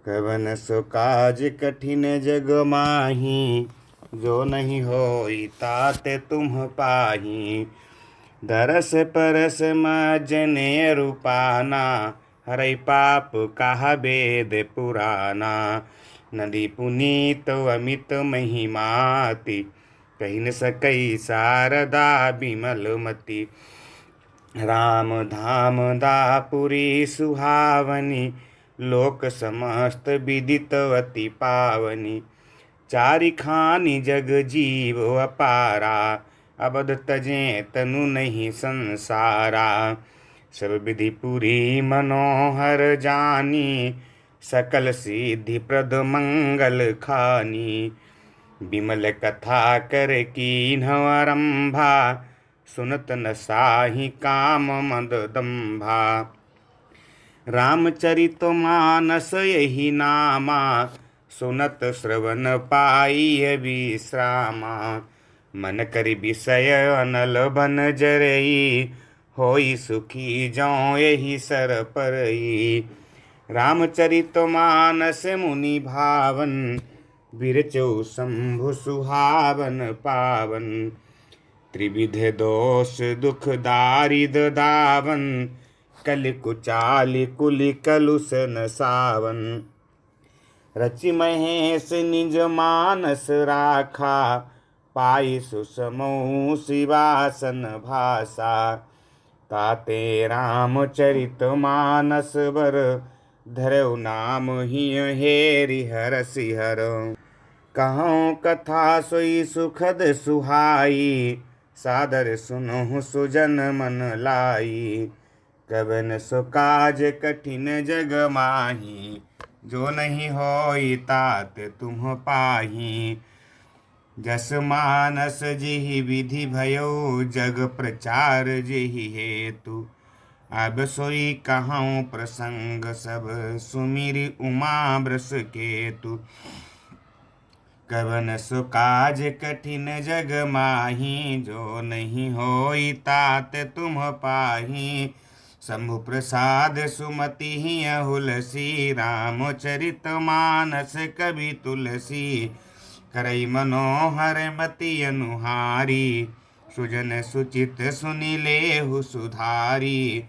कवन सो काज कठिन जग माही, जो नहीं होई ताते तुम पाही। दरस परस मजने रूपाना, हरै पाप कहा वेद पुराना। नदी पुनीत अमित महिमाति, कही न सकई शारदा बिमलमती। राम धाम दापुरी सुहावनी, लोक समस्त विदितवती पावनी। चारिखानी जग जीव अपारा, अबद तजें तनु नहीं संसारा। सब विधि पुरी मनोहर जानी, सकल सिद्धि प्रद मंगल खानी। विमल कथा कर कीन्ह आरंभा, सुनत न साहि काम मद दंभा। रामचरित मानस यही नामा, सुनत श्रवण पाई विश्रामा। मन करि विषय अनल बन जरई, होई सुखी जौ यही सर परई। रामचरित मानस मुनि भावन, बिरचौ शंभु सुहावन पावन। त्रिविध दोष दुख दारिद दावन, कलि कुचालि कुलि कलुष न सावन। रचि महेश निज मानस राखा, पाई सुसमौ शिवासन भाषा। ताते रामचरित मानस बर, धरऊ नाम हिय हेरि हरषि हर। कहूँ कथा सोई सुखद सुहाई, सादर सुनहु सुजन मन लाई। कवन सो काज कठिन जग माही, जो नहीं होई तात तुम पाही। जस मानस जिहि विधि भयो, जग प्रचार जिहि हेतु। अब सोई कहूँ प्रसंग सब, सुमिरि उमा वृष केतु। कवन सो काज कठिन जग माही, जो नहीं होई तात तुम पाही। शंभु प्रसाद सुमति हुलसी, रामचरित मानस कवि तुलसी। करई मनोहर मति अनुहारी, सुजन सुचित सुनि लेहु सुधारी।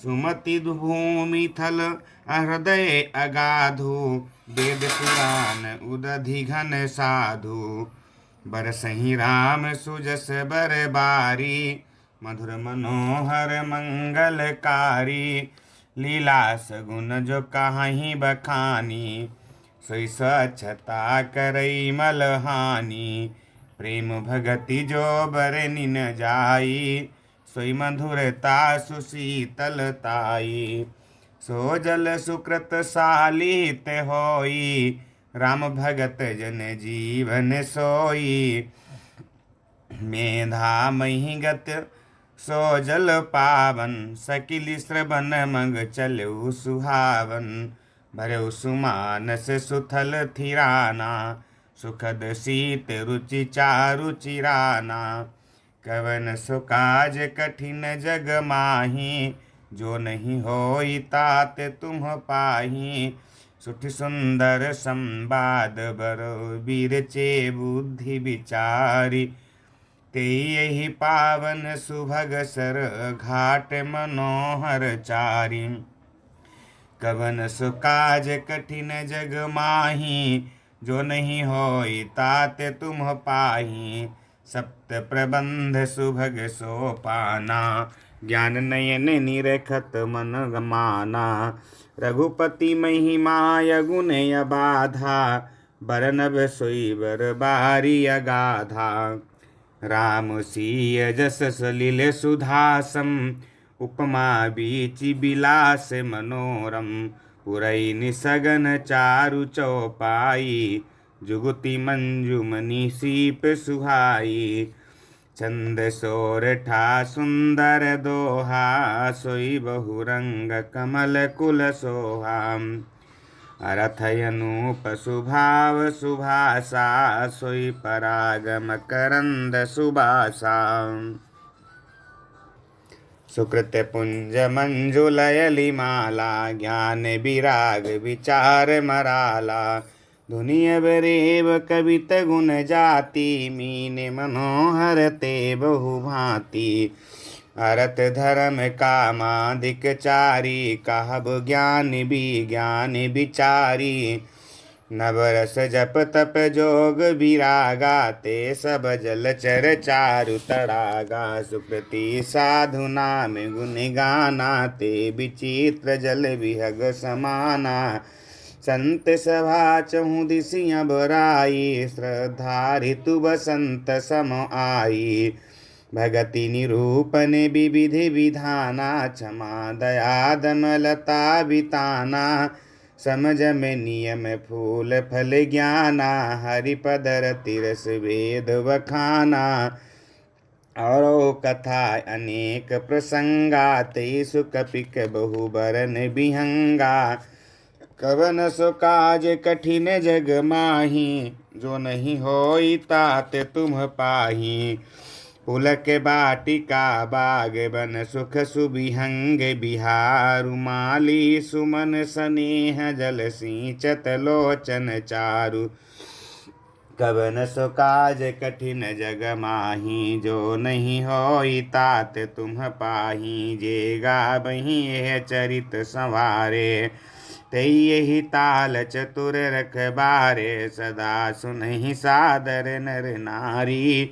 सुमति भूमि थल हृदय अगाधु, वेद पुराण उदधि घन साधु। बरसहि राम सुजस बर बारी, मधुर मनोहर मंगलकारी। लीला सगुन जो काहि बखानी, सोई स्वच्छता करई मलहानी। प्रेम भगति जो बरनि न जाई, सोई मधुरता सुशीतलताई। सो जल सुकृत सालित होई, राम भगत जन जीवन सोई। मेधा महिगत सो जल पावन, सकिल श्रवण मग चलऊ सुहावन। भरऊ सुमानस सुथल थिराना, सुखद शीत रुचि चारु चिराना। कवन सो काज कठिन जग माही, जो नहीं होई तात तुम पाही। सुठ सुंदर संवाद बरो बिरचे बुद्धि विचारी। ते यही पावन सुभग सर, घाट मनोहर चारी। कवन सो काज कठिन जग माही, जो नहीं होई तात तुम पाही। सप्त प्रबंध सुभग सोपाना, ज्ञान नयन निरखत मन गमाना। रघुपति महिमा यगुन अबाधा, बरनब सोई बर बारी अगाधा। राम सिय जस सलिल सुधासम, उपमा बीच बिलास मनोरम। पुरई निसगन चारु चौपाई, जुगति मंजुमनि सीप सुहाई। चंद सोरठा सुंदर दोहा, सोई बहुरंग कमल कुल सोहा। अरथयनूप सुभाव सुभाषा, सोई पराग मकरंद सुबासा। सुकृत पुंज मंजुलयली माला, ज्ञान विराग विचार मराला। धुनिय बरेव कवित गुण जाति, मीन मनोहर ते बहु भांति। अरत धर्म कामादिक चारी, कहब ज्ञान विज्ञान विचारी। नवरस जप तप जोग विरागा, ते सब जलचर चारु तड़ागा। सुकृति साधु नाम गुण गाना, ते विचित्र जल विहग समाना। संत सभा चहु दिसियां बराई, श्रद्धा ऋतु बसंत सम आई। भगति निरूपण विविधि विधाना, क्षमा दया दमलता बिताना। समझ में नियम फूल फल ज्ञाना, हरिपद रति रस वेद वखाना। और कथा अनेक प्रसंगा, ते सुख पिक बहु बरन बिहंगा। कवन सो काज कठिन जग माही, जो नहीं होई तात तुम पाही। पुलक बाटिका बाग बन, सुख सुबिहंग बिहारु। माली सुमन स्नेह जल सिंचत लोचन चारु। कवन सो काज कठिन जग माही, जो नहीं होई तात तुम पाही। जे गाबहि यह चरित संवारे, तई यही ताल चतुर रखबारे। सदा सुनहि सादर नर नारी,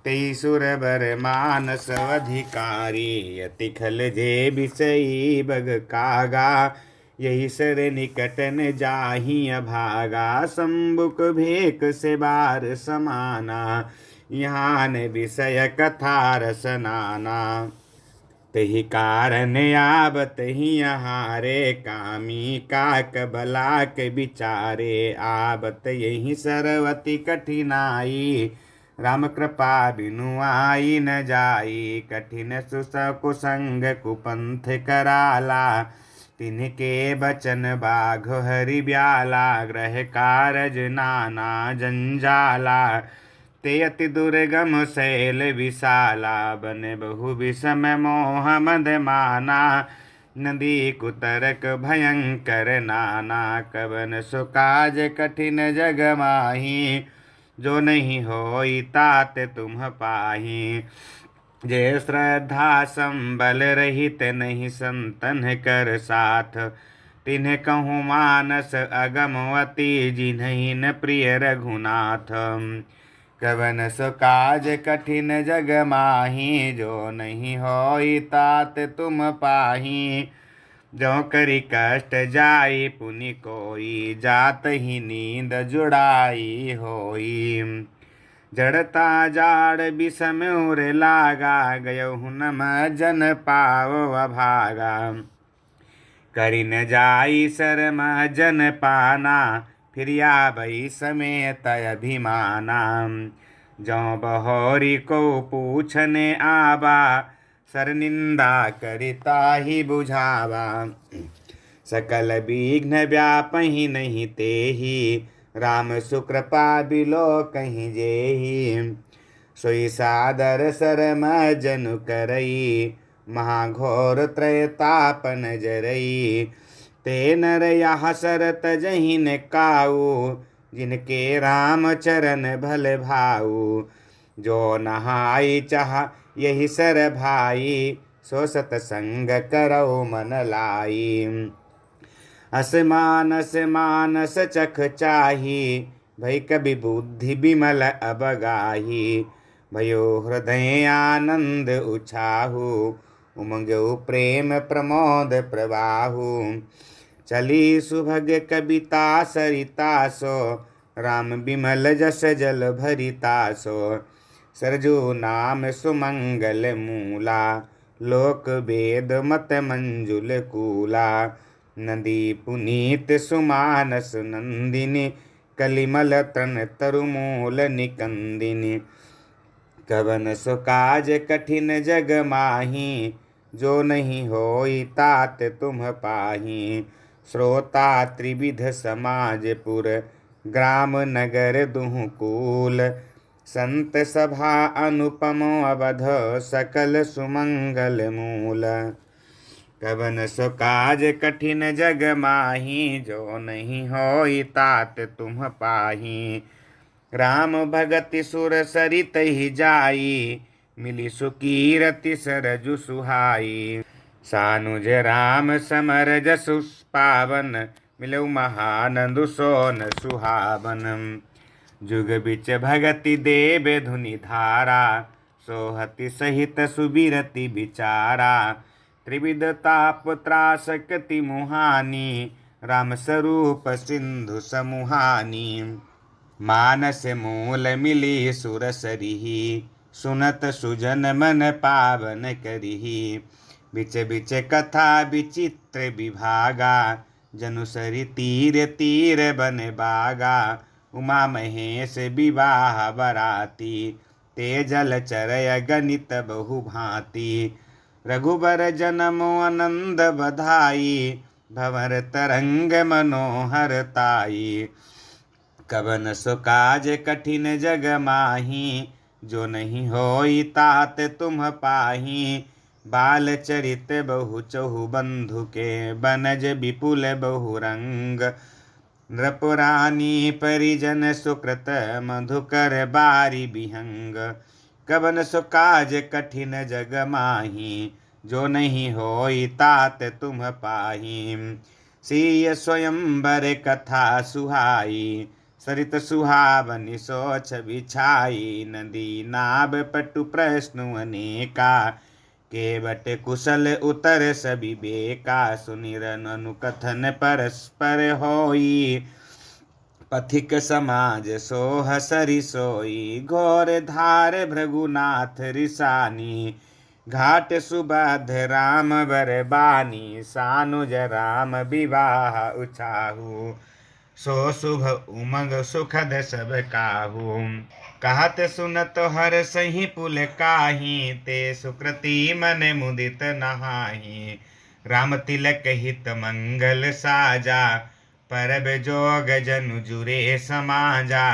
तई सुर बर मानस अधिकारी। अति खल जे बिसई बग कागा, यही सर निकट न जाहि अभागा। सम्बुक भेक से बार समाना, यहाँ न विषय कथा रस नाना। तही कारण आबत ही हारे, कामी काक बलाक विचारे। आबत यही सरवती कठिनाई, राम कृपा बिनु आई न जाई। कठिन कुसंग कुपंथ कराला, तिनके बचन बाघ हरि ब्याला। ग्रह कारज नाना जंजाला, ते अति दुर्गम शैल विशाला। बन बहु विषम मोह मद माना, नदी कुतरक भयंकर नाना। कवन सो काज कठिन जग माही, जो नहीं होई तात तुम पाही। जय श्रद्धा संबल रहित नहीं संतन कर साथ, तिन्ह कहूँ मानस अगमवती। जिन्हि न प्रिय रघुनाथ, कवन सो काज कठिन जग माही। जो नहीं होई तात तुम पाही। जो करी कष्ट जाई पुनि कोई, जात ही नींद जुड़ाई होई। जड़ता जाड़ विषम उर लागा, गयहु नम जन पाव अभागा। करि न जाई शरम जन पाना, फिर आबई समेत अभिमाना। जो बहोरी को पूछने आबा, सर निंदा करिता ही बुझावा। सकल विघ्न व्यापहि नहीं तेहि, राम सुकृपा बिलो कहीं जेहि। सोई सादर सरम जनु करई, महाघोर त्रयतापन जरई। ते नर यह सरत जहिन काऊ, जिनके राम चरण भल भाऊ। जो नहाई चाह यही सर भाई, सो सतसंग करौ मन लाई। असमानस मानस चख चाही, भई कबि बुद्धि विमल अबगाही। भयो हृदय आनंद उछाहु, उमंगउ प्रेम प्रमोद प्रवाहु। चली सुभग कविता सरिता सो, राम विमल जस जल भरिता सो। सरजू नाम सुमंगल मूला, लोक वेद मत मंजुल कूला। नदी पुनीत सुमानस नंदिनी, कलिमल तृण तरुमूल निकंदिनी। कवन सो काज कठिन जग माही, जो नहीं होई तात तुम पाही। श्रोता त्रिविध समाज पुर, ग्राम नगर दुहु कूल। संत सभा अनुपमो अवध सकल सुमंगल मूल। कवन सो काज कठिन जग माही जो नहीं होई तात तुम पाही। राम भगति सुर सरित ही जाई मिली सुकीरति सरजु सुहाई। सानुज राम समर जसु पावन मिलऊ महानंदु सोन सुहावन। जुग बिच भगति देव धुनि धारा सोहति सहित सुबिरति बिचारा। त्रिविध ताप त्रासकति मुहानी राम स्वरूप सिंधु समुहानी। मानस मूल मिली सुर सरिही सुनत सुजन मन पावन करिही। बिच बिच कथा विचित्र विभागा जनुसरि तीर तीर बन बागा। उमा महेश विवाह बराती ते जल चरय गणित बहु भांति। रघुबर जन्म आनंद बधाई भंवर तरंग मनोहर ताई। कवन सो काज कठिन जग माही जो नहीं होई तात तुम पाही। बाल चरित बहु चहु बंधु के बनज विपुल बहु रंग। नृपुरानी परिजन सुकृत मधुकर बारी बिहंग। कवन सो काज कठिन जग माही जो नहीं होई तात तुम पाही। सिय स्वयंवर कथा सुहाई सरित सुहावनि सोच बिछाई। नदी नाभ पटु प्रश्न अनेका केवट कुशल उत्तर सभी बेका। सुनिरन अनुकथन परस्पर होई पथिक समाज सोह सरि सोई। घोर धार भृगुनाथ रिसानी घाट सुबध राम बरबानी। सानुज राम विवाह उचाहु सो शुभ उमंग सुखद सब काहू। कहत सुनत हर सही पुल काही ते सुकृति मन मुदित नहाही। राम तिलक हित मंगल साजा परब जोग जनु जुरे समाजा।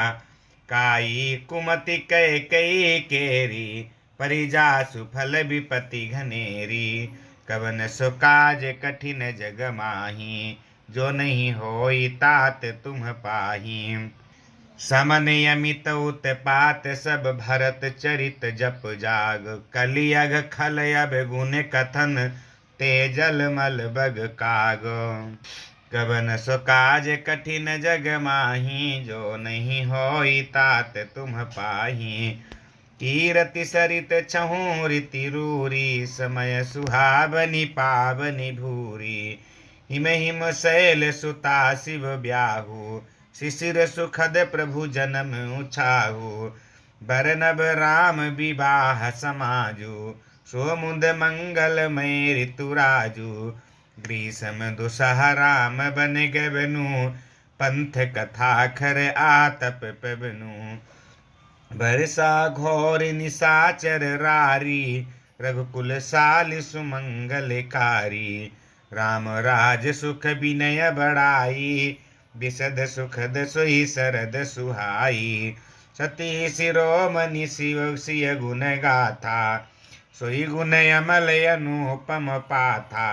काई कुमति कै कई केरी परिजासु फल विपति घनेरी। कवन सो काज कठिन जग माही जो नहीं होई तात तुम पाही। समन यमित उत्पात सब भरत चरित जप जाग। कलियग खल अब गुण कथन ते जल मल बग काग। कवन सो काज कठिन जग माही जो नहीं होई तात तुम पाही। कीरति सरित छहु रीति रूरी समय सुहावनि पावनि भूरी। हिम हिम शैल सुता शिव ब्याहु शिशिर सुखद प्रभु जन्म उछाहु। बरनब राम विवाह समाजु सोमुद मंगलमय ऋतुराजु। ग्रीष्म दुसह राम बन गबनु पंथ कथा खर आतप पवनु। बरसा घोर निशाचर रारी रघुकुल साल सुमंगलकारी। राम राज सुख विनय बड़ाई विशद सुखद सोई सरद सुहाई। सती शिरोमणि शिव सिय गुण गाथा सोई गुण अमल अनुपम पाथा।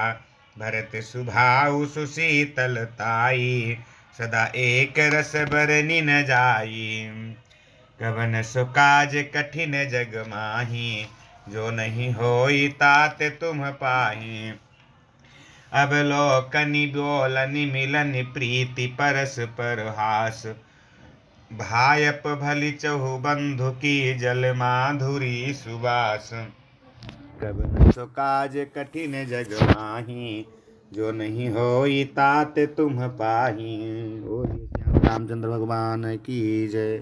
भरत सुभाउ सुशीतलताई सदा एक रस बरनि न जाई। कवन सो काज कठिन जग माही जो नहीं होई तात तुम पाही। अब लोकनि बोलनि मिलनि प्रीति परस्पर हास। भायप भली चहु बंधु की जल माधुरी सुबास। कवन सो काज कठिन जग माही जो नहीं होई तात तुम पाही। रामचंद्र भगवान की जय।